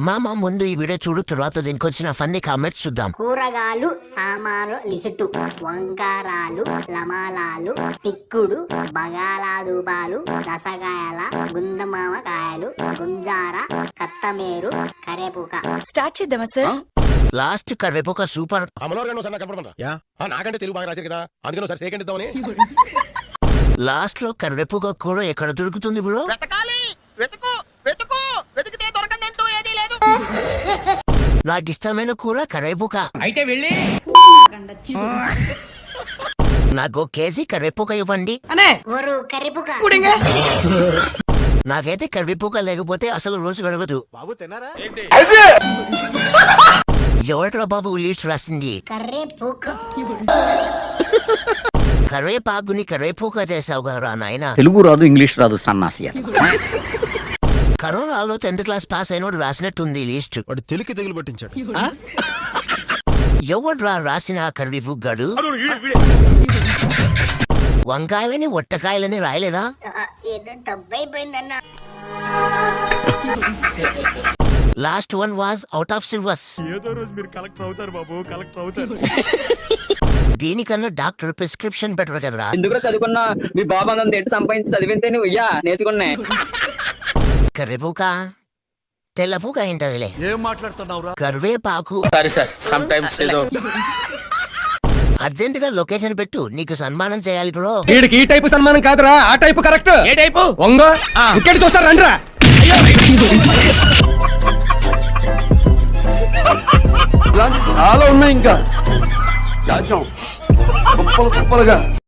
మామ ముందు ఈ వీడియో చూడు, తర్వాత దీనికి వచ్చిన ఫన్నీ కామెంట్స్ చూద్దాం. కూరగాయలు సామాను లిసుటు వంకారాలు లమాలాలు పిక్కుడు బగాలాదుబాలు రసగాయల గుందమామకాయలు గుంజార కత్తమేరు కరేపుక. స్టార్ట్ చేద్దామా సార్? లాస్ట్ కరివేపాకు సూపర్. నాకంటే తెలుగు బాగా రాశారు కదా, అందుకని ఒకసారి సెకండ్ ఇద్దామని. లాస్ట్ లో కరివేపాకు కూర ఎక్కడ దొరుకుతుంది బ్రో? నాకు ఇష్టమైన కూర కరివేపాకు. అయితే వెళ్ళి నాకు కేజీ కరివేపాకు ఇవ్వండి. కరేపుక నాకైతే కరివేపాకు లేకపోతే అసలు రోజు గడవదు. బాబు తిన్నారా? ఎవరిలో బాబు లిస్ట్ రాసింది? కరేపుక కరివేపాకుని కరివేపాకు చేసావు కదా నాయన. తెలుగు రాదు, ఇంగ్లీష్ రాదు, సన్నాసి. కరోనాలో 10th క్లాస్ పాస్ అయినోడు రాసినట్టుంది లిస్ట్. వాడు తెలుగు తెగులు పట్టించాడు. ఎవడు రాసిన కరివేపాకు గడు? వంకాయలని ఒట్టకాయలని రాయలేదా? ఏదో తప్పైపోయిందన్న. Last one was out of syllabus. ఏదో రోజు మీరు కలెక్టర్ అవుతారు బాబు, కలెక్టర్ అవుతారు. దీనికన్నా డాక్టర్ ప్రిస్క్రిప్షన్ బెటర్ కదరా. ఎందుకు చదువుకున్నా? మీ బాబు అంత ఎటు సంపాదించి చదివితే నువ్వు నేర్చుకున్నా. కరివేపాక తెల్లపూక ఏంటదిలే. ఏం మాట్లాడుతున్నావురా? కరివేపాకు. అర్జెంట్ గా లొకేషన్ పెట్టు, నీకు సన్మానం చేయాలి బ్రో. వీడికి ఈ టైపు సన్మానం కాదురా, ఆ టైపు కరెక్ట్. ఏ టైపు? వంగో ఇంకెళ్ళి చూస్తారు రండిరా. చాలా ఉన్నాయి ఇంకా. దాచాం కుప్పలు కుప్పలుగా.